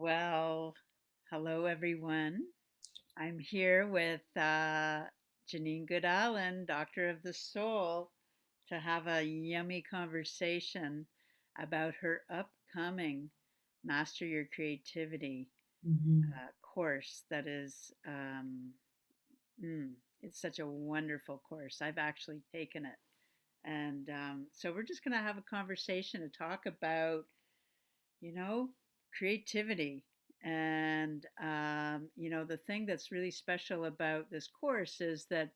Well, hello everyone. I'm here with Jeannine Goode, Doctor of the Soul, to have a yummy conversation about her upcoming Master Your Creativity Mhm. course. That is, mm, it's such a wonderful course. I've actually taken it. And so we're just going to have a conversation to talk about you know, creativity. And, the thing that's really special about this course is that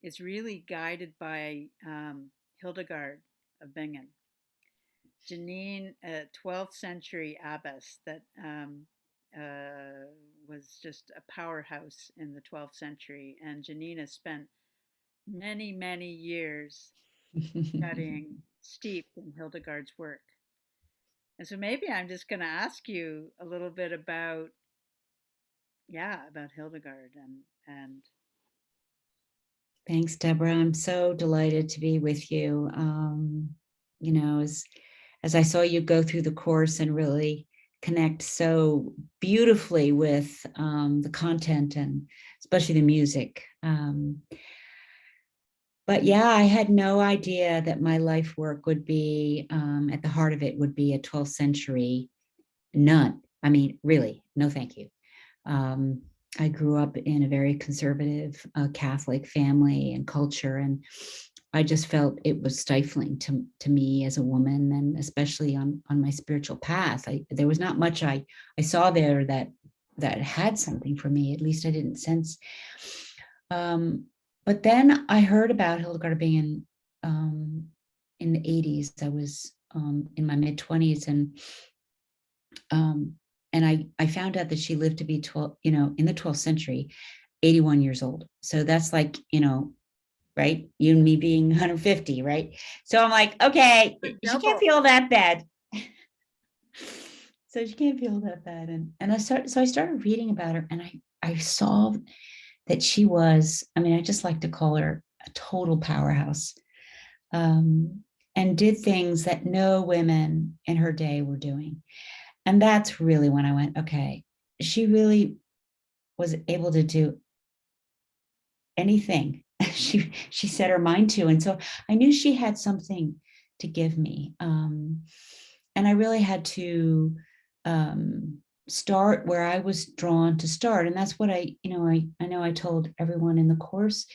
it's really guided by Hildegard of Bingen. Jeannine, a 12th century abbess that was just a powerhouse in the 12th century. And Jeannine has spent many, many years studying, steeped in Hildegard's work. And so maybe I'm just going to ask you a little bit about, yeah, about Hildegard and Thanks, Deborah. I'm so delighted to be with you. You know, as I saw you go through the course and really connect so beautifully with the content and especially the music. But yeah, I had no idea that my life work would be at the heart of it would be a 12th century nun. I mean, really, no, thank you. Um, I grew up in a very conservative Catholic family and culture, and I just felt it was stifling to me as a woman, and especially on my spiritual path. There was not much I saw there that had something for me. At least I didn't sense. Um, but then I heard about Hildegard of Bingen in the 80s. I was in my mid 20s, um, and I found out that she lived to be 12, in the 12th century, 81 years old. So that's like, right? You and me being 150, right? So I'm like, okay, she can't double. feel that bad. So she can't feel that bad. And I started reading about her, and I saw that she was, I mean, I just like to call her a total powerhouse. Um, and did things that no women in her day were doing. And that's really when I went, okay, she really was able to do anything she set her mind to. And so I knew she had something to give me. And I really had to start where I was drawn to start. And that's what I know I told everyone in the course.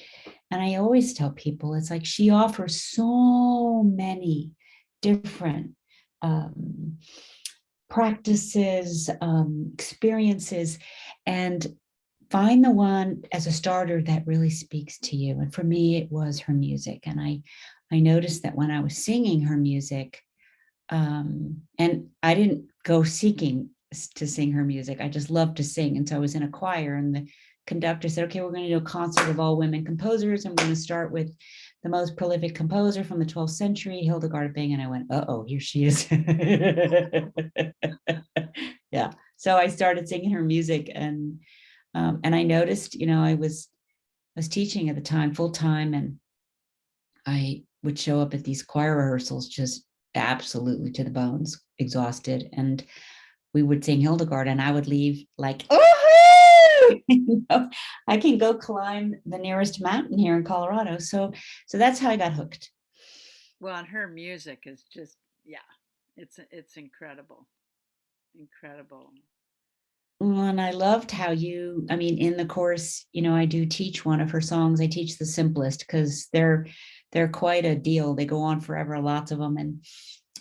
And I always tell people it's like she offers so many different um, practices, experiences, and find the one as a starter that really speaks to you. And for me, it was her music. And I noticed that when I was singing her music, and I didn't go seeking to sing her music. I just loved to sing. And so I was in a choir, and the conductor said, okay, we're going to do a concert of all women composers. I'm going to start with the most prolific composer from the 12th century, Hildegard of Bingen. And I went, oh, here she is. Yeah. So I started singing her music, and I noticed, I was teaching at the time full time, and I would show up at these choir rehearsals just absolutely to the bones, exhausted. And we would sing Hildegard, and I would leave like, oh, I can go climb the nearest mountain here in Colorado. So that's how I got hooked. Well, and her music is just, yeah, it's incredible, incredible. And I loved how I mean, in the course, I do teach one of her songs. I teach the simplest because they're quite a deal. They go on forever, lots of them.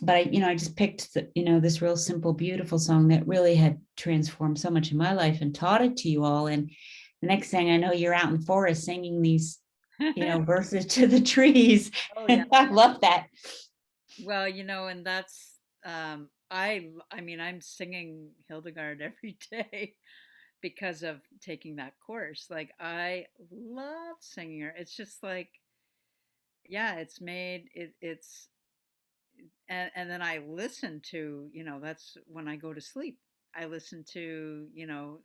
But I just picked this real simple, beautiful song that really had transformed so much in my life and taught it to you all. And the next thing I know, you're out in the forest singing these, verses to the trees. Oh yeah. And I love that. Well, and that's I mean, I'm singing Hildegard every day because of taking that course. Like I love singing her. It's just like, yeah, it's and then I listen to, that's when I go to sleep. I listen to,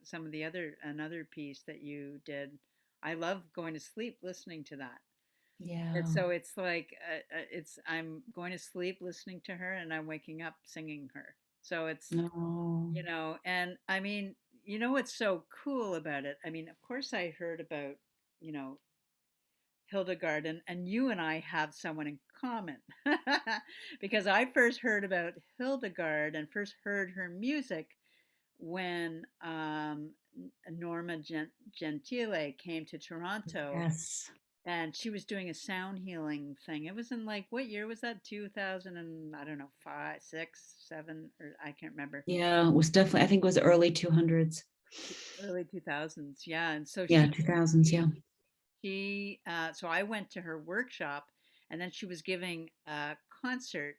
some of the another piece that you did. I love going to sleep listening to that. And Yeah. so it's like, I'm going to sleep listening to her and I'm waking up singing her. So it's, No. and I mean, what's so cool about it? I mean, of course, I heard about, you know, Hildegard, and you and I have someone in common because I first heard about Hildegard and first heard her music when Norma Gentile came to Toronto, Yes. and she was doing a sound healing thing. It was in like, what year was that? 2000 and I don't know, 5, 6, 7, or I can't remember. Yeah, it was definitely, I think it was early 200s. Early 2000s, yeah. And so Yeah, 2000s. Yeah. so I went to her workshop, and then she was giving a concert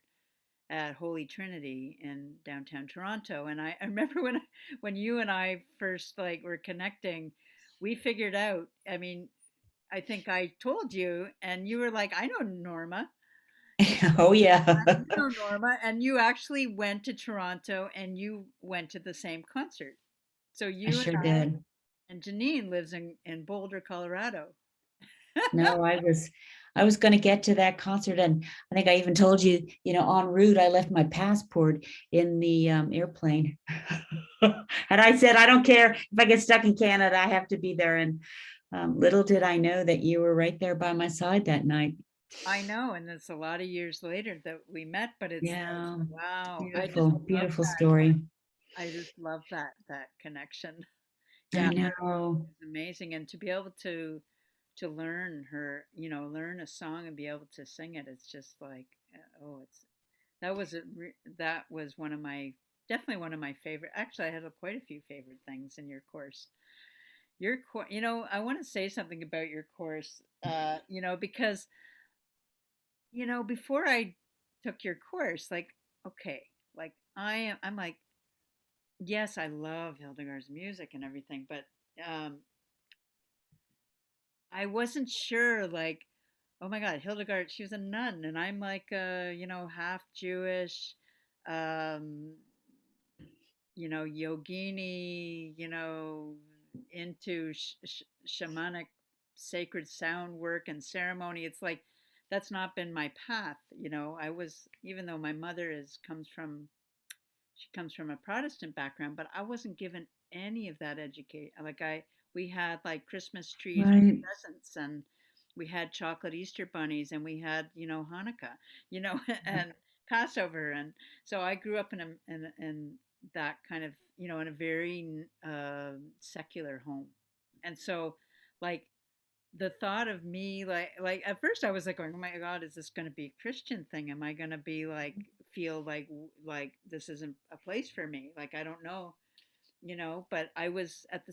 at Holy Trinity in downtown Toronto. And I remember when you and I first like were connecting, we figured out. I mean, I think I told you, and you were like, "I know Norma." Oh, yeah. You know Norma, and you actually went to Toronto, and you went to the same concert. So I you and sure I, did. and Jeannine lives in Boulder, Colorado. No, I was going to get to that concert, and I think I even told you, en route, I left my passport in the airplane, and I said, I don't care if I get stuck in Canada, I have to be there. And little did I know that you were right there by my side that night. I know, and it's a lot of years later that we met, but it's like, Yeah, wow, I just beautiful, love beautiful that. story. I just love that connection. I Yeah, know. it's amazing, and to be able to learn her, learn a song and be able to sing it, it's just like, oh, that was one of my definitely one of my favorite. Actually, I had quite a few favorite things in your course. Your course, I want to say something about your course, because before I took your course, like, okay, like I'm like, yes, I love Hildegard's music and everything, but um, I wasn't sure, like, oh my God, Hildegard, she was a nun, and I'm like, half Jewish, um, yogini, into shamanic sacred sound work and ceremony. It's like that's not been my path. I was, even though my mother she comes from a Protestant background, but I wasn't given any of that education. Like we had like Christmas trees with Right. presents, and we had chocolate Easter bunnies, and we had Hanukkah, and Passover, and so I grew up in that kind of in a very secular home, and so like the thought of me like at first I was like going, oh my God, is this going to be a Christian thing? Am I going to be like feel like this isn't a place for me? Like I don't know, but I was at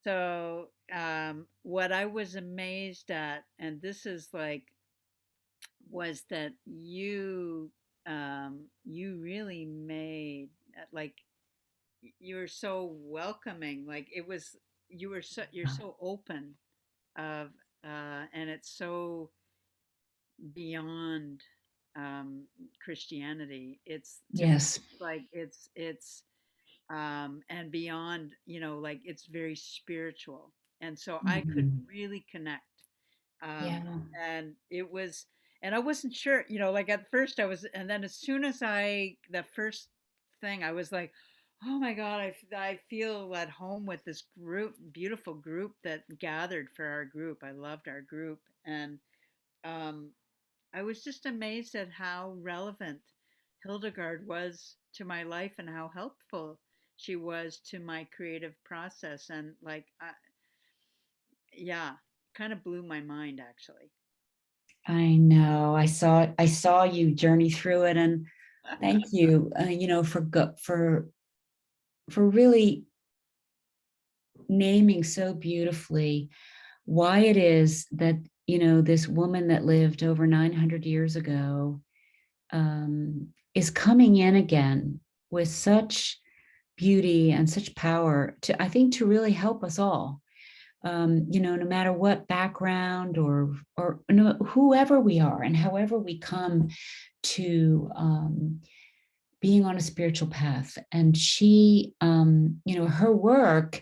so what I was amazed at, and this is like, was that you really made like you were so welcoming, like it was you're so open of and it's so beyond Christianity. It's to me Yes. like it's and beyond, like it's very spiritual, and so I could Mhm. really connect. um, Yeah. and it was, and I wasn't sure, like at first I was, and then as soon as the first thing I was like, oh my God, I feel at home with this beautiful group that gathered for our group. I loved our group, and um, I was just amazed at how relevant Hildegard was to my life and how helpful she was to my creative process. And like, yeah, kind of blew my mind actually. I know. I saw you journey through it, and thank you, for really naming so beautifully why it is that, this woman that lived over 900 years ago is coming in again with such beauty and such power to, I think, to really help us all. No matter what background or no, whoever we are and however we come to being on a spiritual path. And she, her work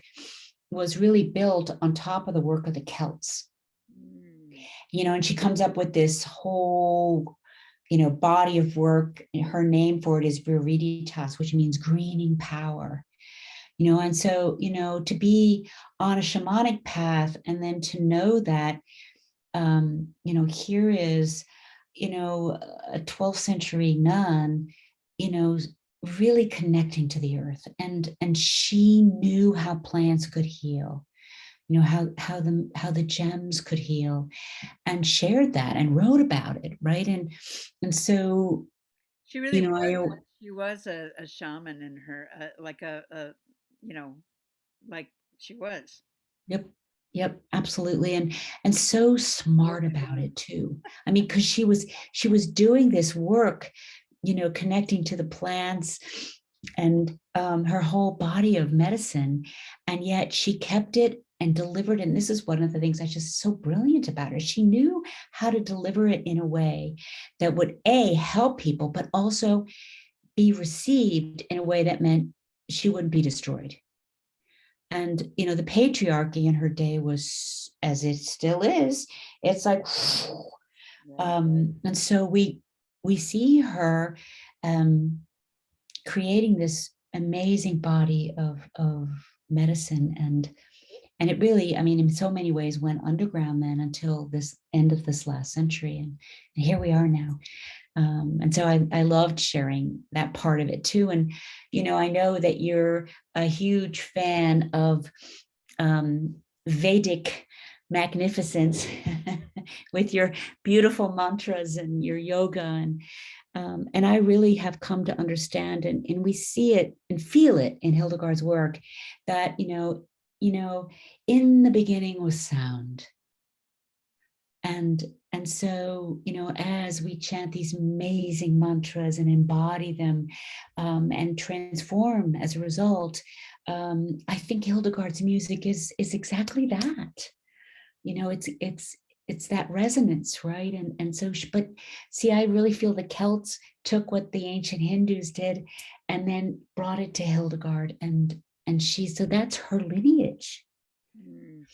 was really built on top of the work of the Celts. Mm. And she comes up with this whole body of work. Her name for it is viriditas, which means greening power. And so, to be on a shamanic path and then to know that, here is, a 12th century nun, you know, really connecting to the earth. And she knew how plants could heal, how the gems could heal, and shared that and wrote about it, right? And so, She really was. I She was a shaman in her, like you know, like she was. Yep. Yep, absolutely. And so smart about it too. I mean, because she was doing this work, connecting to the plants and her whole body of medicine. And yet she kept it and delivered. And this is one of the things that's just so brilliant about her. She knew how to deliver it in a way that would help people, but also be received in a way that meant she wouldn't be destroyed. And the patriarchy in her day was, as it still is, it's like Yeah. and so we see her um creating this amazing body of medicine. And it really, I mean, in so many ways went underground then until this end of this last century, and here we are now. And so I loved sharing that part of it too. And, I know that you're a huge fan of Vedic magnificence with your beautiful mantras and your yoga. And I really have come to understand, and we see it and feel it in Hildegard's work, that, in the beginning was sound. And so, as we chant these amazing mantras and embody them, and transform as a result, I think Hildegard's music is exactly that. It's that resonance, right? And so, but see, I really feel the Celts took what the ancient Hindus did and then brought it to Hildegard, and so that's her lineage. Mm.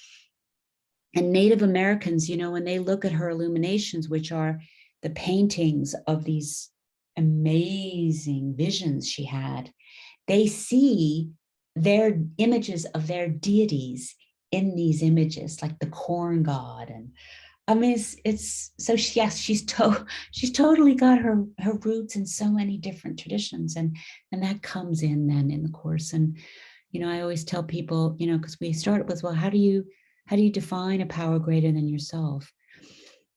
And Native Americans, when they look at her illuminations, which are the paintings of these amazing visions she had, they see their images of their deities in these images, like the corn god. And I mean, it's so yes, she's totally got her roots in so many different traditions, and that comes in then in the course. And I always tell people, because we started with, well, how do you define a power greater than yourself?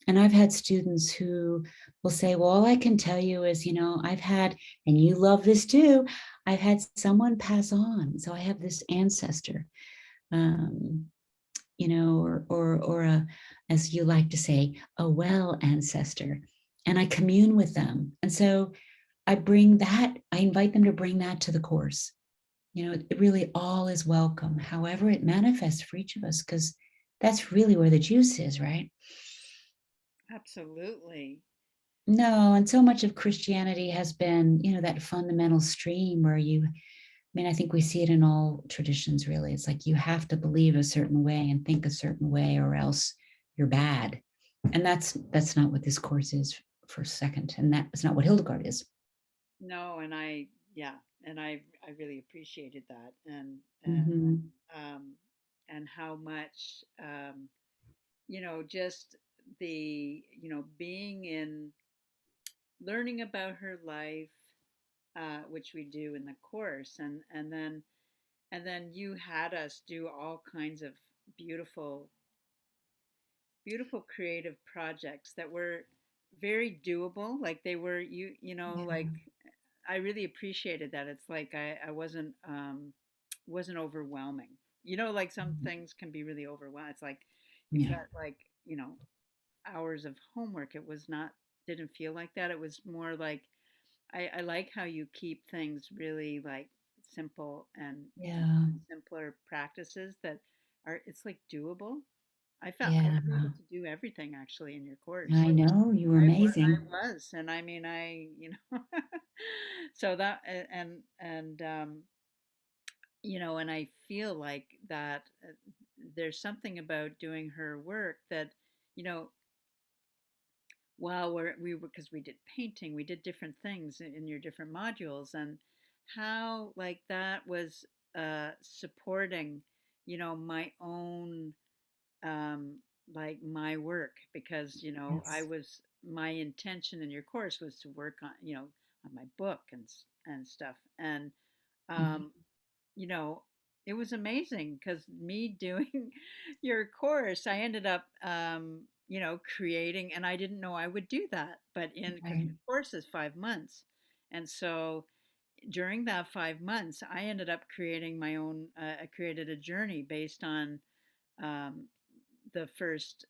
And I've had students who will say, well, all I can tell you is, I've had, and you love this too, I've had someone pass on. So I have this ancestor, um, or a, as you like to say, a well ancestor. And I commune with them. And so I invite them to bring that to the course. It really all is welcome, however it manifests for each of us, because that's really where the juice is, right? Absolutely. No, and so much of Christianity has been, that fundamental stream where I think we see it in all traditions, really. It's like you have to believe a certain way and think a certain way, or else you're bad. And that's not what this course is for a second. And that's not what Hildegard is. No, yeah, and I really appreciated that, Mm-hmm. um, and how much, just being in learning about her life, which we do in the course, and then you had us do all kinds of beautiful, beautiful creative projects that were very doable. Like they were, Yeah. like I really appreciated that. It's like I wasn't overwhelming. Like some things can be really overwhelming. It's like you've Yeah. got like, hours of homework. It was not didn't feel like that. It was more like I like how you keep things really like simple and Yeah. simpler practices that are it's like doable. I Yeah. was able to do everything actually in your course. I know you were amazing. I was, and I mean, so that and I feel like that there's something about doing her work that, you know, Well, we were, because we did painting, we did different things in your different modules, and how like that was supporting, my own um, like my work, because I Yes. was, my intention in your course was to work on, on my book and stuff, and Mhm. um, you know, it was amazing because me doing your course, I ended up, creating, and I didn't know I would do that, but because Right. your course is 5 months, and so during that 5 months, I ended up creating my own. I created a journey based on um, the first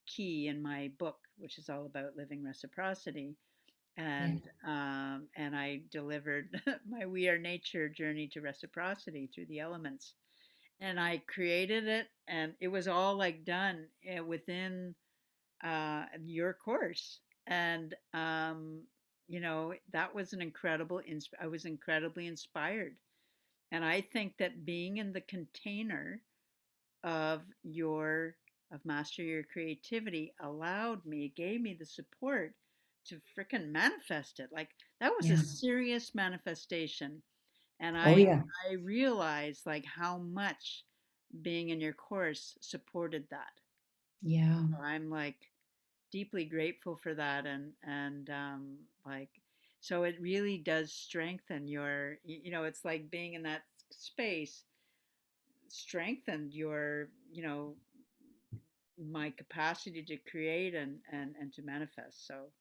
key in my book, which is all about living reciprocity, Yeah. and I delivered my We Are Nature journey to reciprocity through the elements, and I created it, and it was all like done within your course, and that was an incredible. I was incredibly inspired, and I think that being in the container of your of master your creativity allowed me, gave me the support to freaking manifest it. Like that was a Yeah. serious manifestation, and Oh, I yeah. I realized like how much being in your course supported that. Yeah. So I'm like deeply grateful for that, and like, so it really does strengthen your, it's like being in that space strengthened your, my capacity to create and to manifest. So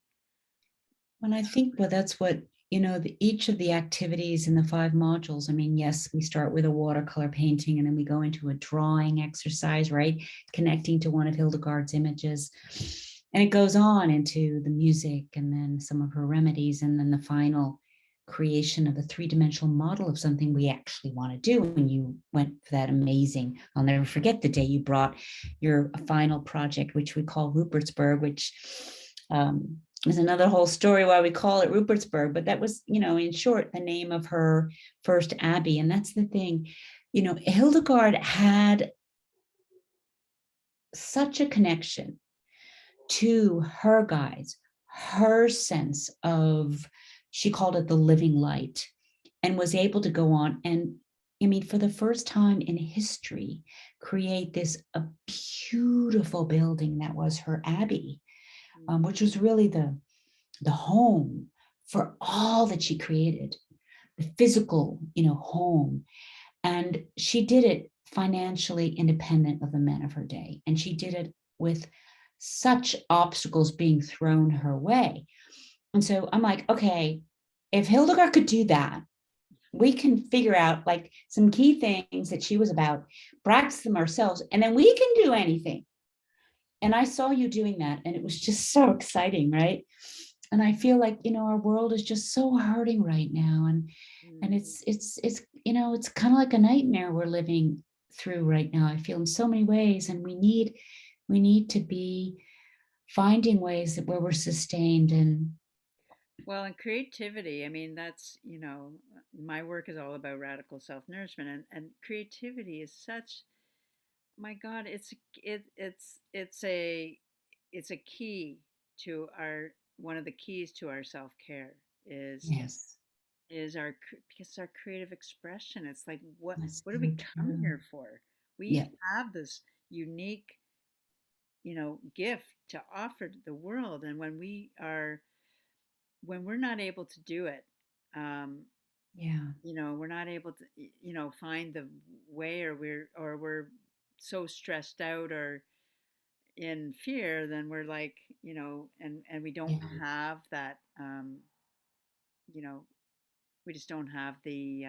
And I think, well, that's what, each of the activities in the 5 modules. I mean, yes, we start with a watercolor painting and then we go into a drawing exercise, right? Connecting to one of Hildegard's images. And it goes on into the music and then some of her remedies. And then the final creation of a three-dimensional model of something we actually want to do. And you went for that amazing, I'll never forget the day you brought your final project, which we call Rupertsburg, which there's another whole story why we call it Rupertsburg, but that was, in short, the name of her first abbey. And that's the thing, Hildegard had such a connection to her guides, her sense of, she called it the living light, and was able to go on and, I mean, for the first time in history, create this a beautiful building that was her abbey, mm, which was really the home for all that she created, the physical, home. And she did it financially independent of the men of her day. And she did it with such obstacles being thrown her way. And so I'm like, okay, if Hildegard could do that, we can figure out like some key things that she was about, practice them ourselves, and then we can do anything. And I saw you doing that, and it was just so exciting, right? And I feel like, our world is just so hurting right now, and mm. it's it's kind of like a nightmare we're living through right now, I feel, in so many ways. And we need to be finding ways that where we're sustained. And Well, and creativity, I mean, that's, my work is all about radical self-nourishment, and creativity is such, my God, it's a key to our, one of the keys to our self-care is yes, because our creative expression. It's like that's what do so we come true. here for? We Yeah. have this unique, gift to offer to the world, and when we're not able to do it, um, Yeah. we're not able to, find the way, or we're so stressed out or in fear, then we're like, and we don't Yeah. have that, you know, we just don't have the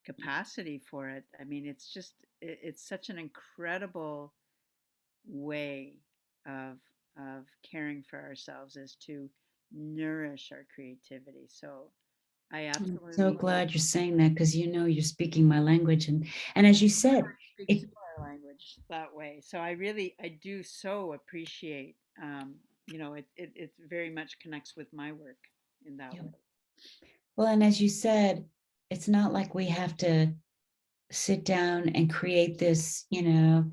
capacity for it. I mean, it's just, it's such an incredible way of caring for ourselves, is to nourish our creativity. So I I'm so absolutely, glad you're saying that, because you're speaking my language. And as you said, speak it similar language that way. So I do so appreciate, it very much connects with my work in that yeah. way. Well, and as you said, it's not like we have to sit down and create this, 10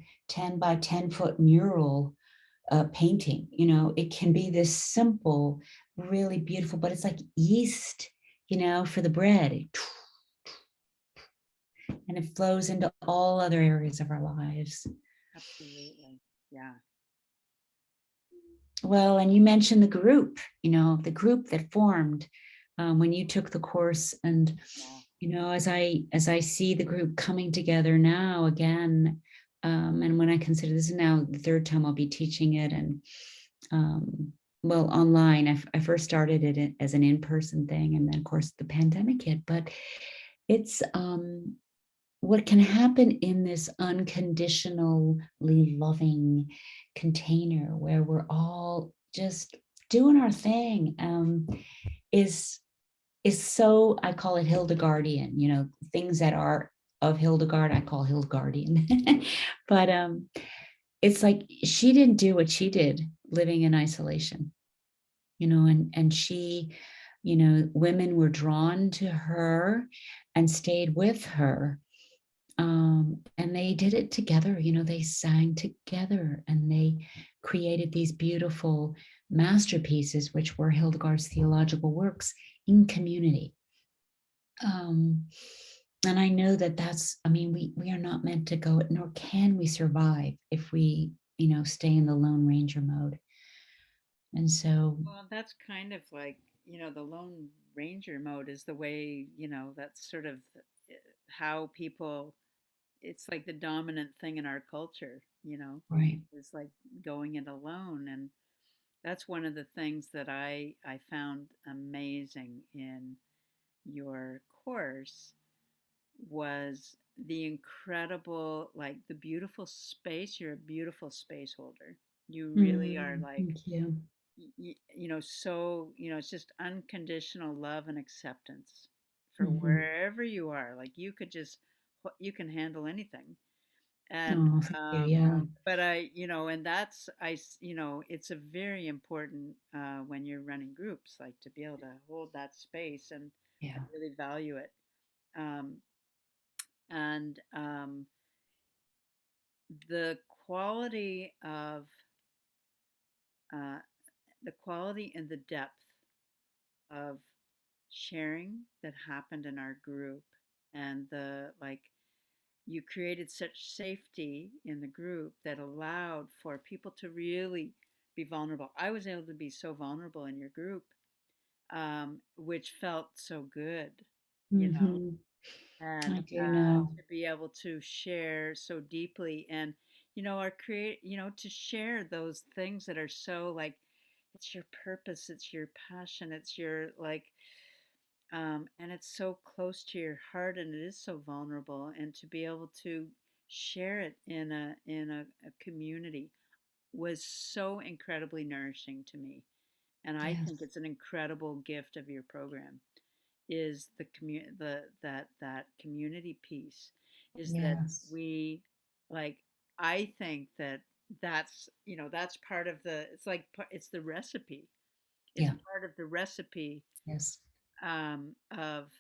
by 10 foot mural painting. It can be this simple, really beautiful, but it's like yeast, for the bread. And it flows into all other areas of our lives. Absolutely. Yeah. Well, and you mentioned the group that formed when you took the course. And Yeah. as I see the group coming together now again, and when I consider this is now the third time I'll be teaching it, and well, online. I first started it as an in-person thing, and then of course the pandemic hit. But it's what can happen in this unconditionally loving container where we're all just doing our thing, is so, I call it Hildegardian. Things that are of Hildegard I call Hildegardian. But it's like she didn't do what she did living in isolation, and she, women were drawn to her and stayed with her. And they did it together. They sang together, and they created these beautiful masterpieces, which were Hildegard's theological works, in community. um, and I know I mean, we are not meant to go, nor can we survive if we, stay in the Lone Ranger mode. And so, Well, that's kind of like, the Lone Ranger mode is the way, that's sort of how people, it's like the dominant thing in our culture, right. is like going it alone. And that's one of the things that I found amazing in your course was the incredible, like the beautiful space. You're a beautiful space holder. You really are like, Thank you. so, it's just unconditional love and acceptance for Hmm. wherever you are. Like you could just, you can handle anything. And, Oh, thank you. Yeah. but and that's, it's a very important, when you're running groups, like to be able to hold that space, and I Yeah. really value it. Um, and the quality of, uh, the quality and the depth of sharing that happened in our group, and the like, you created such safety in the group that allowed for people to really be vulnerable. I was able to be so vulnerable in your group, which felt so good, you know, Hmm. and I do know. to be able to share so deeply, and our create, to share those things that are so like, it's your purpose, it's your passion, it's your like, and it's so close to your heart, and it is so vulnerable, and to be able to share it in a community was so incredibly nourishing to me. And I think Yes. it's an incredible gift of your program, is that community piece, is that Yes. we like, I think that that's part of the, it's like it's the recipe, it's Yeah. part of the recipe, Yes. um, of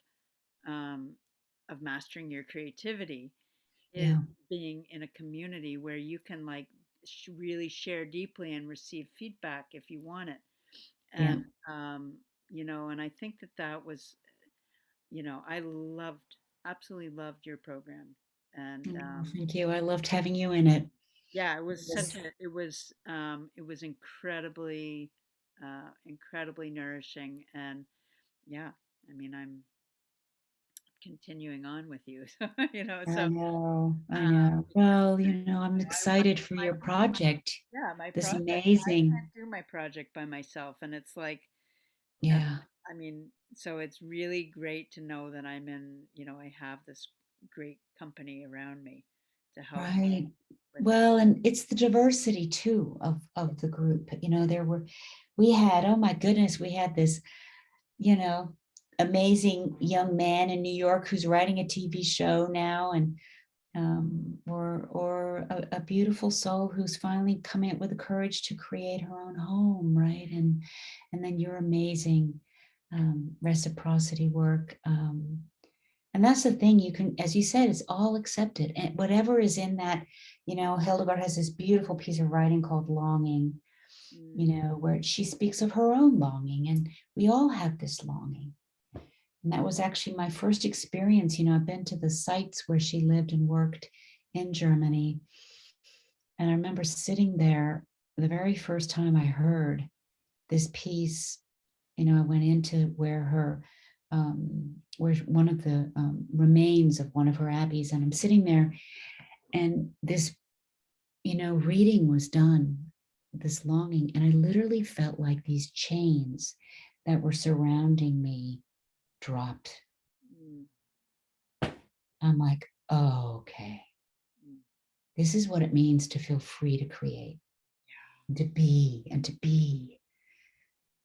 um, of mastering your creativity, is Yeah. being in a community where you can like really share deeply and receive feedback if you want it. Yeah. And and I think that was, I loved, absolutely loved your program. And Oh, thank you. I loved having you in it. yeah, it It was was, such a, it was incredibly, incredibly nourishing. And yeah, I mean, I'm continuing on with you. So, I so know. I um, know. because Well, I'm I excited for my your project. yeah, my This project, I amazing. can't do my project by myself, and it's like, uh, Yeah. I mean, so it's really great to know that I'm in, I have this great company around me to help me Right. with it. Well, and it's the diversity too of the group. We had, oh my goodness, we had this, you know, amazing young man in New York who's writing a TV show now, and or a beautiful soul who's finally coming up with the courage to create her own home, right? And then your amazing reciprocity work. And that's the thing, you can, as you said, it's all accepted. And whatever is in that Hildegard has this beautiful piece of writing called Longing, Mm, where she speaks of her own longing, and we all have this longing. And that was actually my first experience. I've been to the sites where she lived and worked in Germany. And I remember sitting there the very first time I heard this piece. I went into where one of the remains of one of her abbeys, and I'm sitting there, and this, reading was done, this longing, and I literally felt like these chains that were surrounding me dropped. mm, I'm like, oh, okay. mm. This is what it means to feel free to create, and to be, and to be.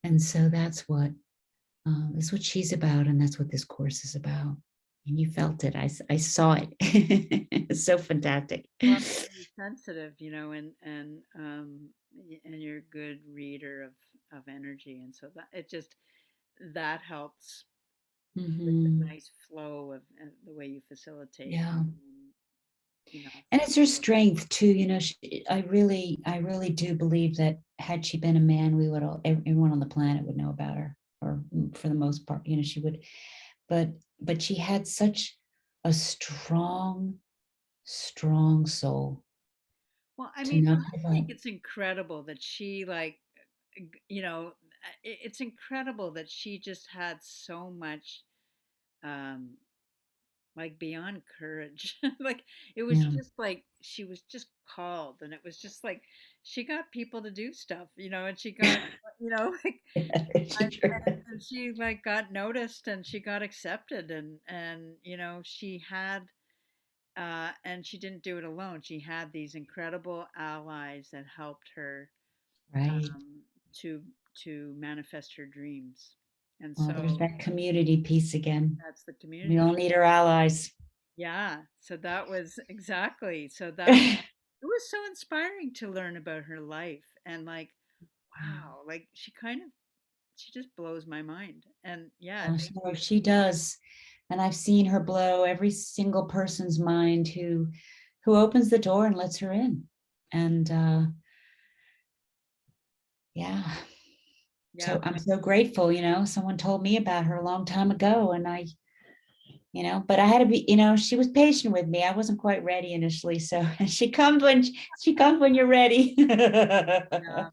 And so that's what she's about, and that's what this course is about. And you felt it. I saw it. It's so fantastic. Well, you're sensitive, and you're a good reader of energy, and so that it just that helps with the Mhm. nice flow of the way you facilitate, Yeah. you know. And So it's her strength too. I really do believe that had she been a man, we would all, everyone on the planet would know about her, or for the most part, she would. But she had such a strong soul well, I to mean, not give I up. think it's incredible that she like, you know, it's incredible that she just had so much um like beyond courage. Like it was Yeah. just like she was just called, and it was just like she got people to do stuff, and she got, like She sure does. and she like got noticed, and she got accepted, and she had and she didn't do it alone. She had these incredible allies that helped her Right. um, to manifest her dreams. And Well, there's so that community piece again. that's the We community. all need our allies. Yeah. So that was exactly. So that it was so inspiring to learn about her life, and like, wow, like she just blows my mind. And yeah, it makes No, me she does. And I've seen her blow every single person's mind who opens the door and lets her in. And yeah. yeah, So I'm so grateful, someone told me about her a long time ago, and but I had to be, she was patient with me. I wasn't quite ready initially. So she comes when you're ready. yeah,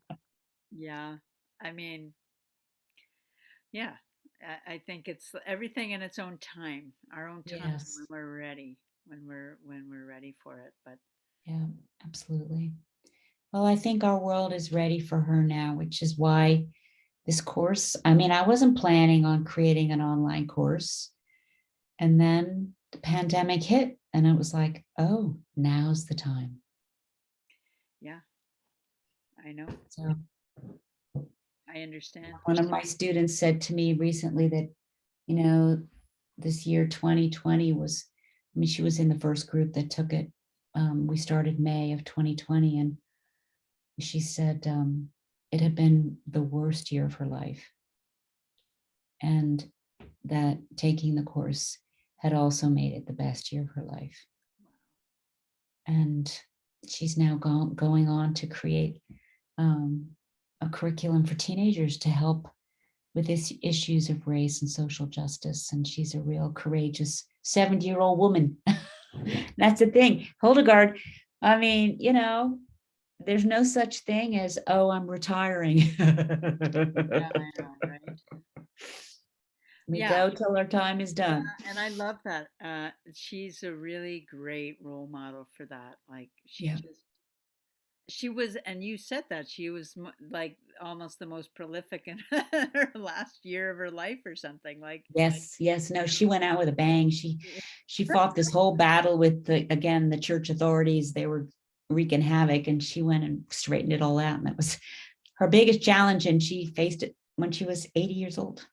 yeah. I mean, yeah. I think it's everything in its own time, our own time when Yes. we're ready, when we're ready for it. But Yeah, absolutely. Well, I think our world is ready for her now, which is why this course, I mean, I wasn't planning on creating an online course. And then the pandemic hit, and it was like, oh, now's the time. yeah, I know. So I understand. one of my students said to me recently that, you know, this year 2020 was, I mean, she was in the first group that took it. We started May of 2020, and she said it had been the worst year of her life, and that taking the course had also made it the best year of her life. And she's now going on to create um, a curriculum for teenagers to help with this issues of race and social justice. And she's a real courageous 70-year-old woman. That's the thing. Hildegard, I mean, there's no such thing as, oh, I'm retiring. Yeah, I know, right? We Yeah, go till our time is done. and I love that. She's a really great role model for that. Like Yeah. she was, and you said that she was like almost the most prolific in her last year of her life or something. Like, Yes, yes. No, you she went out with a bang. She know, she fought this whole battle with the church authorities. They were wreaking havoc, and she went and straightened it all out. And that was her biggest challenge. And she faced it when she was 80 years old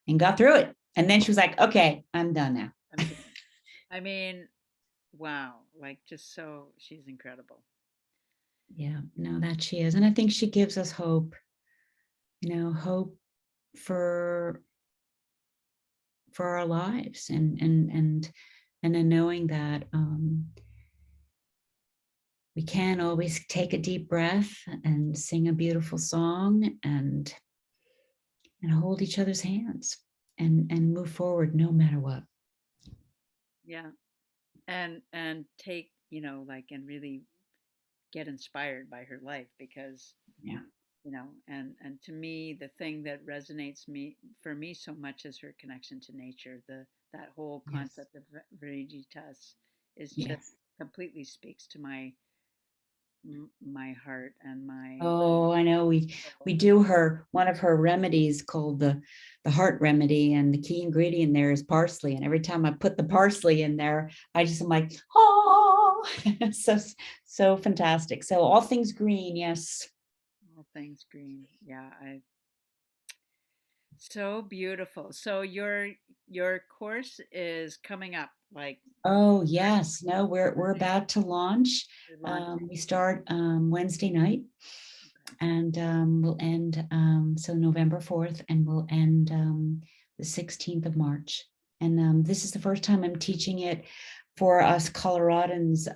and got through it. And then she was like, okay, I'm done now. I'm done. I mean, wow, like just so she's incredible. Yeah, no, that she is. And I think she gives us hope, hope for our lives, and in knowing that we can always take a deep breath and sing a beautiful song and hold each other's hands and move forward no matter what. Yeah. And take, like, and really get inspired by her life, because Yeah. and to me, the thing that resonates me for me so much is her connection to nature. That whole Yes. concept of viriditas is just Yes. completely speaks to my heart and my Oh, I know. We soul. do her one of her remedies called the heart remedy, and the key ingredient there is parsley. And every time I put the parsley in there, I just am like, oh, so so fantastic. So all things green, yes. All things green. Yeah, I so beautiful. So your course is coming up, like Oh yes, no, we're about to launch. you're launching. We start Wednesday night, Okay. and we'll end so November 4th, and we'll end the 16th of March. And this is the first time I'm teaching it for us Coloradans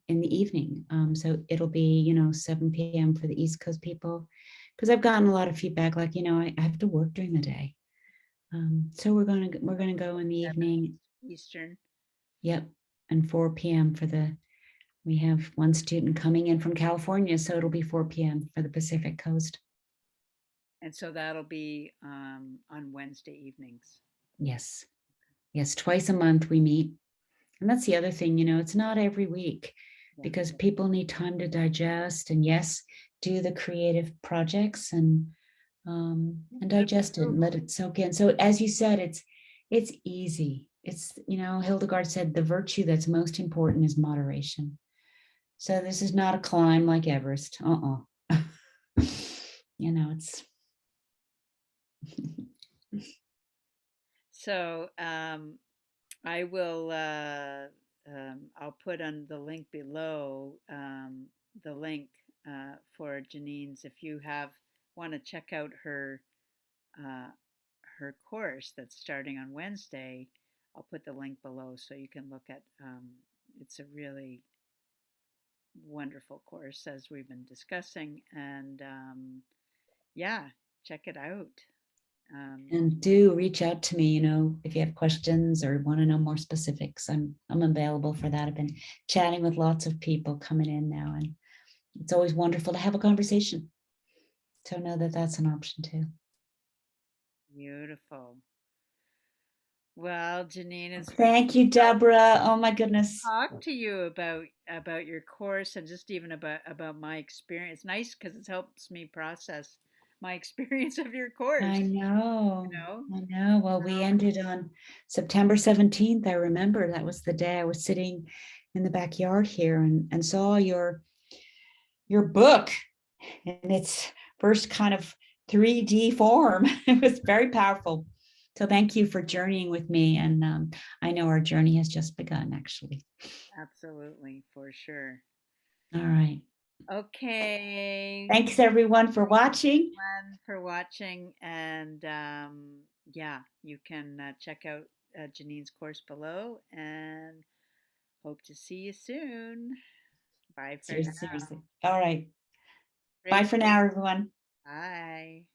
in the evening. So it'll be 7 p.m. for the East Coast people, because I've gotten a lot of feedback like I have to work during the day. So we're gonna go in the 7 evening. Eastern. Yep, and 4 p.m. for the we have one student coming in from California, so it'll be 4 p.m. for the Pacific Coast. And so that'll be on Wednesday evenings. Yes. Yes, twice a month we meet. And that's the other thing, it's not every week Yeah. because people need time to digest and yes, do the creative projects and Live the digest it truth. and let it soak in. So as you said, it's easy. It's, Hildegard said the virtue that's most important is moderation. So this is not a climb like Everest. It's So I will. I'll put on the link below the link for Jeannine's. If you want to check out uh, her course that's starting on Wednesday, I'll put the link below so you can look at. It's a really wonderful course, as we've been discussing, and yeah, check it out. Um, and do reach out to me, if you have questions or want to know more specifics. I'm available for that. I've been chatting with lots of people coming in now, and it's always wonderful to have a conversation. So know that that's an option too. Beautiful. Well, Jeannine, it's Thank you, Deborah. Oh my goodness. talk to you about your course, and just even about my experience. Nice, because it helps me process my experience of your course. I know. You know, I know. Well, we ended on September 17th. I remember that was the day I was sitting in the backyard here and saw your book in its first kind of 3D form. It was very powerful. So thank you for journeying with me. And I know our journey has just begun, actually. absolutely, for sure. All right. Okay, Thanks, everyone, for watching. everyone, for watching, and yeah, you can check out Jeannine's course below, and hope to see you soon. Bye for Seriously, now. seriously. All right. Bye Great. for now, everyone. Bye.